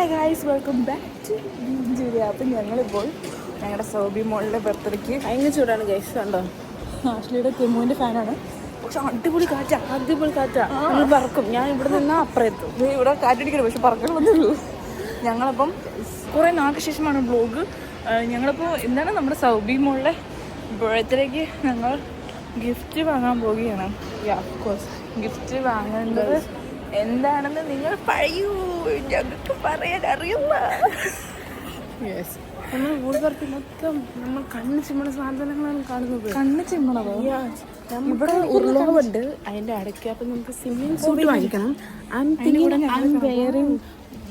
Hi guys, welcome back to Julia. അപ്പം ഞങ്ങളിപ്പോൾ ഞങ്ങളുടെ സൗബി മോളുടെ ബർത്ത്ഡേക്ക് ഭയങ്കര ചൂടാണ് ഗൈസ്. കണ്ടോ, ആഷ്ലിയുടെ തെമ്മുവിൻ്റെ ഫാനാണ്. പക്ഷെ അടിപൊളി കാറ്റാ, നമ്മൾ പറക്കും. ഞാൻ ഇവിടെ നിന്നാൽ അപ്പുറത്തു. ഇവിടെ കാറ്റടിക്കരുത്, പക്ഷെ പറക്കണമെന്നേ ഉള്ളൂ. ഞങ്ങളപ്പം കുറേ നാൾക്ക് ശേഷമാണ് വ്ളോഗ്. ഞങ്ങളിപ്പോൾ എന്താണ് നമ്മുടെ സൗബി മോളുടെ ബർത്ത്ഡേക്ക് ഞങ്ങൾ ഗിഫ്റ്റ് വാങ്ങാൻ പോവുകയാണ്. ഓഫ് കോഴ്സ് ഗിഫ്റ്റ് വാങ്ങേണ്ടത് എന്താണെന്ന് നിങ്ങൾ പറയൂ, ഞങ്ങൾക്ക് പറയാൻ അറിയില്ല. യെസ്, നമ്മൾ ഊൾപുറത്ത് മൊത്തം നമ്മൾ കണ്ണ് ചിമ്മണ സാധനങ്ങളാണ് കാണുന്നത്. കണ്ണ് ചിമ്മണതോ? ഇവിടെ ഉരുളവുണ്ട് അതിൻ്റെ ഇടയ്ക്ക്. അപ്പം നമുക്ക് സ്വിമ്മിങ് സൂട്ട് വാങ്ങിക്കണം.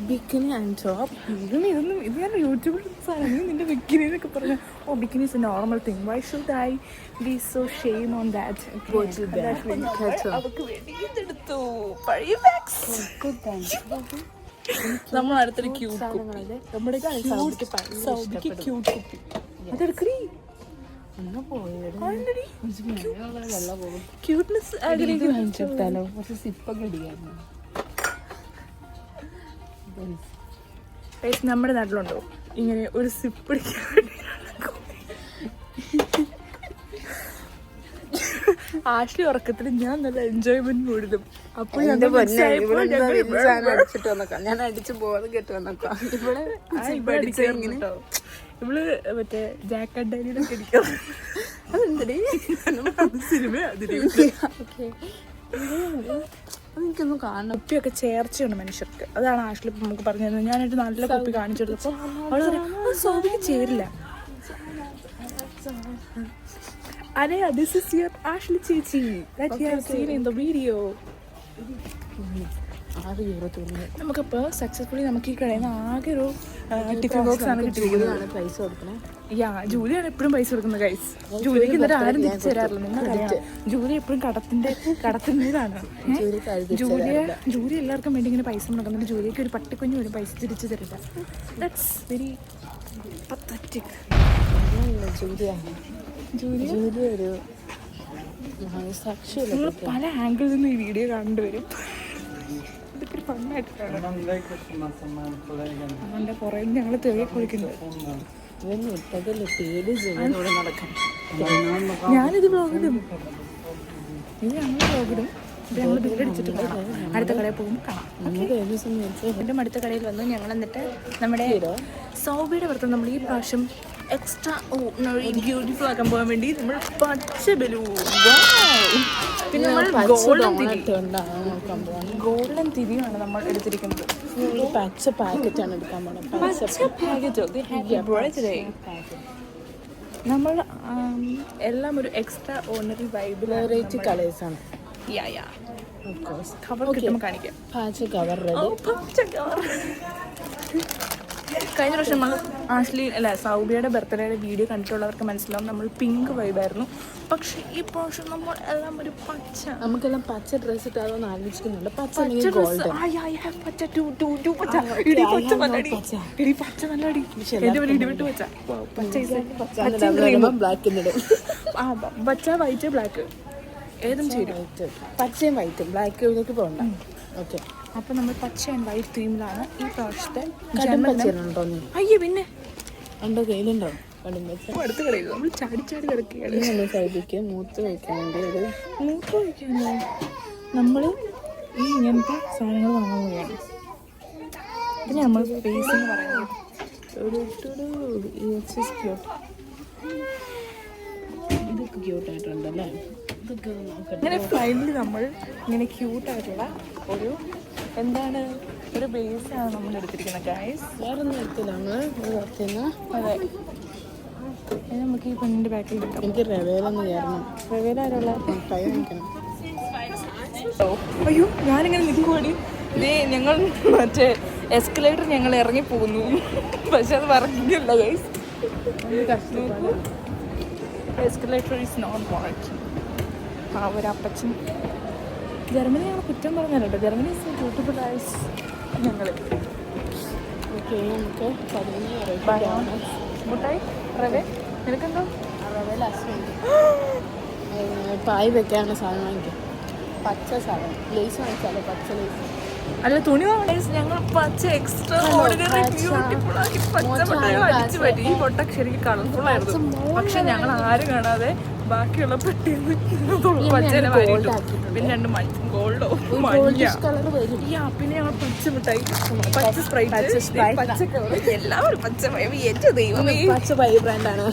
Bikini and top. ഇത് ഞാൻ യൂട്യൂബിൽ സാധനം നിന്റെ ബിക്കിനി എന്നൊക്കെ പറഞ്ഞു. Oh, bikini is a normal thing. Why should I be so shame on that? അവർക്ക് വേണ്ടി ഇതെടുത്തു പഴയ ബാഗ്സ്. നമ്മൾ അടുത്തൊരു ക്യൂട്ട് കുപ്പി, നമ്മുടെ സൗദിക്ക് ക്യൂട്ട് കുപ്പി അതെടുക്കണി. ക്യൂട്ട്നെസ് വാങ്ങിച്ചെടുത്താലോ? കുറച്ച് സിപ്പൊക്കെ ഇടിയായിരുന്നു. നമ്മുടെ നാട്ടിലുണ്ടോ ഇങ്ങനെ ഒരു സിപ്പ് പിടിക്കാൻ വേണ്ടി? ആഷ്ലി ഉറക്കത്തിൽ ഞാൻ നല്ല എൻജോയ്മെന്റ് മൂടിലും. അപ്പോൾ ഞാൻ അടിച്ചു പോകുന്നത് കേട്ട് വന്നേക്കാം. ഇവള് മറ്റേ ജാക്ക് ആൻഡ് ഡാനിയിലൊക്കെ അടിക്കാം. അതെന്തേ സിനിമ എനിക്കൊന്നും കാണണം. കുപ്പിയൊക്കെ ചേർച്ചയാണ് മനുഷ്യർക്ക്. അതാണ് ആഷ്ലി നമുക്ക് പറഞ്ഞു തരുന്നത്. ഞാനൊരു നല്ല കുപ്പി കാണിച്ചെടുത്തപ്പോൾ അവള് പറയാം സോബിക്ക് ചേരില്ല. അതെ, this is your Ashley ചേച്ചി that you have seen in the video. നമുക്കിപ്പോൾ സക്സസ്ഫുള്ളി നമുക്ക് ഈ കടയിൽ നിന്ന് ആകെ ഒരു ടിഫിൻ ബോക്സ് ആണ് കിട്ടിയിരിക്കുന്നത്. പൈസ കൊടുക്കണേ. ജൂലിയാണ് എപ്പോഴും പൈസ കൊടുക്കുന്നത് ഗൈസ്. ജൂലിക്ക് എന്നിട്ട് ആരും തിരിച്ചു തരാറില്ല. നിങ്ങൾക്കറിയാം, ജൂലി എപ്പോഴും കടത്തിൻ്റെതാണ്. ജൂലി എല്ലാവർക്കും വേണ്ടി ഇങ്ങനെ പൈസ മുടക്കുന്നുണ്ട്. ജൂലിക്ക് ഒരു പട്ടിക്കുഞ്ഞു ഒരു പൈസ തിരിച്ചു തരില്ല. That's very pathetic. ജൂലി ഒരു നിങ്ങൾ പല ആംഗിളിൽ നിന്ന് ഈ വീഡിയോ കണ്ടുവരും. ഇതൊക്കെ ഒരു ഫണ്ണായിട്ടാണ്. അവൻ്റെ കുറേ ഞങ്ങൾ തെളിയെ കുളിക്കുന്നത്. ഞാനിത് ബ്ലോഗിടും, ഇത് ഞങ്ങൾ ബ്ലോഗിടും. ഇത് ഞങ്ങൾ ബില്ലടിച്ചിട്ടുണ്ട്. അടുത്ത കടയിൽ പോകുമ്പോൾ കാണാം. എൻ്റെ അടുത്ത കടയിൽ വന്നു ഞങ്ങൾ. എന്നിട്ട് നമ്മുടെ സൗബിയുടെ പുറത്ത് നമ്മൾ ഈ പ്രാവശ്യം എക്സ്ട്രാ ഓർഡിനറി ബ്യൂട്ടിഫുൾ ആക്കാൻ പോകാൻ വേണ്ടി നമ്മൾ പച്ച ബലൂൺ, പിന്നെ നമ്മൾ ഗോൾഡൻ തിരിയാണ് നമ്മൾ എടുത്തിരിക്കുന്നത്. പച്ച പാക്കറ്റാണ് എടുക്കാൻ പോകുന്നത്. നമ്മൾ എല്ലാം ഒരു എക്സ്ട്രാ ഓർഡിനറി വൈബിൽ വെറൈറ്റി കളേഴ്സാണ്. കവർ കിട്ടുമ്പോൾ കാണിക്കാം. പച്ച കവർ. കഴിഞ്ഞ പ്രാവശ്യം നമ്മൾ സൗബിയുടെ ബർത്ത്ഡേയുടെ വീഡിയോ കണ്ടിട്ടുള്ളവർക്ക് മനസ്സിലാവും, നമ്മൾ പിങ്ക് വൈബായിരുന്നു. പക്ഷെ ഈ പ്രാവശ്യം നമ്മൾ എല്ലാം ഒരു പച്ച. നമുക്കെല്ലാം പച്ച ഡ്രസ്സ് ഇട്ടാന്ന് ആലോചിക്കുന്നുണ്ട്. പച്ച വൈറ്റ് ബ്ലാക്ക് ഏതും ചേരും. പച്ചയും വൈറ്റും ബ്ലാക്ക് ഇതിലേക്ക് പോകണ്ട. ഓക്കെ, അപ്പം നമ്മൾ പച്ച ആൻഡ് വൈറ്റ് തീമിലാണ് ഈ പ്രാവശ്യത്തെ. പച്ചയുണ്ടോ? അയ്യേ, പിന്നെ ഉണ്ടോ? കയ്യിലുണ്ടോ? അടുത്ത കടയിൽ നമ്മൾ ചാടി കിടക്കുകയാണ്. സൈഡിക്ക് മൂത്ത് വയ്ക്കാൻ വേണ്ടി ഒരു മൂത്ത് വയ്ക്കാനോ നമ്മൾ ഈ ഇങ്ങനത്തെ സാധനങ്ങൾ വാങ്ങാൻ പോവുകയാണ്. പിന്നെ നമ്മൾ ഫേസ് എന്ന് പറയുന്നത് ഇതൊക്കെ ക്യൂട്ടായിട്ടുണ്ടല്ലേ. ഇങ്ങനെ ഫൈനലി നമ്മൾ ഇങ്ങനെ ക്യൂട്ടായിട്ടുള്ള ഒരു എന്താണ് ഒരു ബേസാണ് നമ്മൾ എടുത്തിരിക്കുന്നത് ഗൈസ്. വേറെ ഒന്നും എടുത്തില്ല നമ്മൾ പുറത്തുനിന്ന്. അതെ, നമുക്ക് ഈ പെണ്ണിൻ്റെ ബാക്കിൽ കിട്ടും. എനിക്ക് റവേലൊന്ന് കയറണം. റവേലാരുള്ള ടൈം വാങ്ങിക്കണം. അയ്യോ, ഞാനിങ്ങനെ നിൽക്കുവാടി. ഇതേ ഞങ്ങൾ മറ്റേ എസ്കലേറ്റർ ഞങ്ങൾ ഇറങ്ങി പോകുന്നു, പക്ഷെ അത് പറഞ്ഞില്ല guys. Escalator is not working. ആ ഒരു അപ്പച്ചൻ ജർമ്മനി ഞങ്ങൾ കുറ്റം പറഞ്ഞല്ലോ. ജർമ്മനി ഈസ് ബ്യൂട്ടിഫുൾ ആസ് ഞങ്ങൾ. ഓക്കെ, നമുക്ക് മുട്ടായി റവേ നിനക്കെന്തോ റവേല പായ് വെക്കാനുള്ള സാധനം വാങ്ങിക്കാം. പച്ച സാധനം ലേസ് വാങ്ങിച്ചാലോ? പച്ച ലേസ് അല്ല തുണി വാങ്ങണേ ഞങ്ങൾ പച്ച എക്സ്ട്രാ ഓർഡിനറി ബ്യൂട്ടിഫുൾ ആക്കി പച്ച പൊട്ടകൾ അടിച്ചു പറ്റി. ഈ പൊട്ട ശരിക്കും കളർഫുൾ ആയിരുന്നു. പക്ഷെ ഞങ്ങൾ ആരും കാണാതെ ബാക്കിയുള്ള പെട്ടിന്ന് പച്ചനെ വാരിയിട്ടു. പിന്നെ 2 ഗോൾഡോ മഞ്ഞ. പിന്നെ ഞങ്ങൾ പച്ച മിഠായി, പച്ച സ്പ്രൈറ്റ്, പച്ച കവർ, എല്ലാവരും പച്ച. ഏറ്റവും ദൈവമേ പച്ച പൈ ബ്രാൻഡാണ്.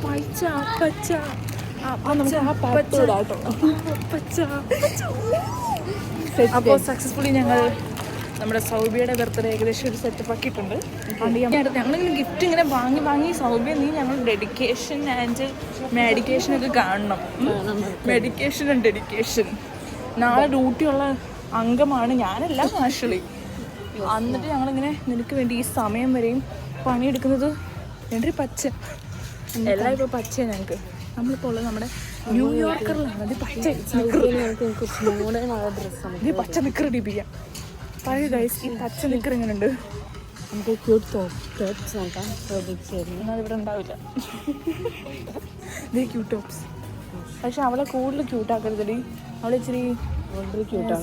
പച്ച പച്ച അപ്പോൾ സക്സസ്ഫുള്ളി ഞങ്ങൾ നമ്മുടെ സൗബിയുടെ ബർത്ത്ഡേ ഏകദേശം ഒരു സെറ്റപ്പ് ആക്കിയിട്ടുണ്ട്. ഞങ്ങളിങ്ങനെ ഗിഫ്റ്റ് ഇങ്ങനെ വാങ്ങി സൗബിയ നീ ഞങ്ങൾ ഡെഡിക്കേഷൻ ആൻഡ് മെഡിക്കേഷനൊക്കെ കാണണം. Medication and dedication. നാളെ ഡ്യൂട്ടിയുള്ള അംഗമാണ് ഞാനല്ല ആക്ച്വലി. എന്നിട്ട് ഞങ്ങളിങ്ങനെ നിനക്ക് വേണ്ടി ഈ സമയം വരെയും പണിയെടുക്കുന്നത് എൻ്റെ പച്ച എല്ലാം ഇപ്പോൾ പച്ചയാണ് ഞങ്ങൾക്ക്. നമ്മളിപ്പോൾ ഉള്ളത് നമ്മുടെ ന്യൂയോർക്കറിലാണ്. അത് പച്ച ഇത് പച്ച നിക്കർ ഇടിപ്പിക്കാം. പറയൂ ഗൈസ്, ഈ പച്ച നിക്കർ എങ്ങനെയുണ്ട്? നമുക്ക് ക്യൂട്ട് ടോപ്സ് നോക്കാം. അതിവിടെ ഉണ്ടാവില്ല. ഇത് ക്യൂട്ട് ടോപ്സ്. പക്ഷെ അവളെ കൂടുതൽ ക്യൂട്ടാക്കരുതടി. അവളെ ഇച്ചിരി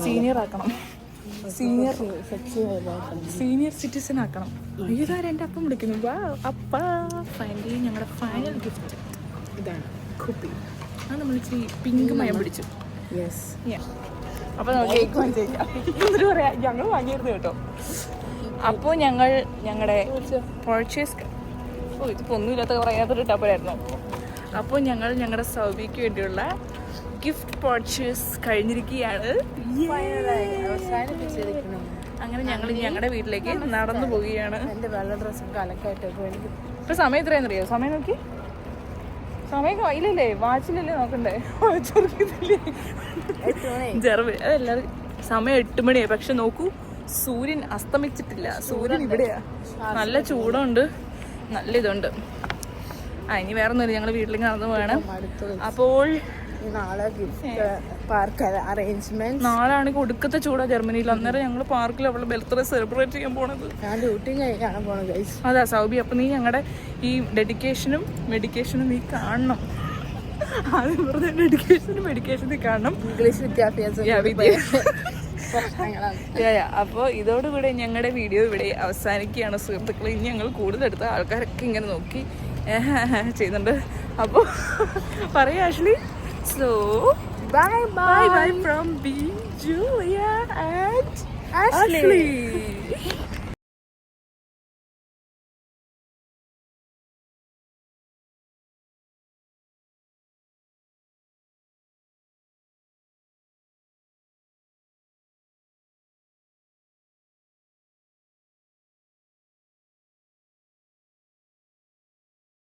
സീനിയർ ആക്കണം. സീനിയർ സിറ്റിസൺ ആക്കണം. ഇതാരും എൻ്റെ അപ്പം വിളിക്കുന്നു. വാ അപ്പ. ഫൈനലി ഞങ്ങളുടെ ഫൈനൽ ഗിഫ്റ്റ് ഇതാണ്. കുപ്പി. അത് നമ്മൾ ഇച്ചിരി പിങ്ക് മയം പിടിച്ചു. യെസ്. അപ്പോൾ നമുക്ക് കേക്ക് വാങ്ങിച്ചേക്കാം. എന്നിട്ട് പറയാം ഞങ്ങൾ വാങ്ങിയിരുന്നു കേട്ടോ. അപ്പോൾ ഞങ്ങളുടെ പർച്ചേസ് ഇതിപ്പോൾ ഒന്നുമില്ലാത്ത പറയാത്തൊരു ടപ്പറായിരുന്നു. അപ്പോൾ ഞങ്ങളുടെ സൗബിക്ക് വേണ്ടിയുള്ള ഗിഫ്റ്റ് പർച്ചേസ് കഴിഞ്ഞിരിക്കുകയാണ്. അങ്ങനെ ഞങ്ങൾ ഞങ്ങളുടെ വീട്ടിലേക്ക് നടന്നു പോവുകയാണ്. എൻ്റെ വെള്ള ഡ്രസ്സൊക്കെ അലക്കായിട്ട് ഇപ്പം സമയം എത്രയാണെന്നറിയോ? സമയം നോക്കി. സമയം ഇല്ലല്ലേ, വാച്ചിലല്ലേ നോക്കണ്ടേ? ജെർവ് അതെല്ലാവരും സമയം 8 മണിയായി. പക്ഷെ നോക്കൂ, സൂര്യൻ അസ്തമിച്ചിട്ടില്ല. സൂര്യൻ ഇവിടെയാ. നല്ല ചൂടുണ്ട്, നല്ല ഇതുണ്ട്. ഇനി വേറെ ഒന്നുമില്ല, ഞങ്ങൾ വീട്ടിലേക്ക് നടന്നു പോകണം. അപ്പോൾ നാളാണെങ്കിൽ ഒടുക്കത്തെ ചൂടാ ജർമ്മനിയിൽ. അന്നേരം ഞങ്ങൾ പാർക്കിൽ അവളുടെ ബർത്ത്ഡേ സെലിബ്രേറ്റ് ചെയ്യാൻ പോണത്. അതാ സൗബി. അപ്പൊ നീ ഞങ്ങളുടെ ഈ ഡെഡിക്കേഷനും മെഡിക്കേഷനും നീ കാണണം. ആദ്യം പറഞ്ഞ ഡെഡിക്കേഷനും മെഡിക്കേഷനും നീ കാണണം. ഇംഗ്ലീഷ് വിദ്യാഭ്യാസം. അപ്പോൾ ഇതോടുകൂടെ ഞങ്ങളുടെ വീഡിയോ ഇവിടെ അവസാനിക്കുകയാണ് സുഹൃത്തുക്കളെ. ഇനി ഞങ്ങൾ കൂടുതലെടുത്ത ആൾക്കാരൊക്കെ ഇങ്ങനെ നോക്കി ചെയ്യുന്നുണ്ട്. അപ്പോൾ പറയാം Ashley. So, bye from me, Julia and Ashley.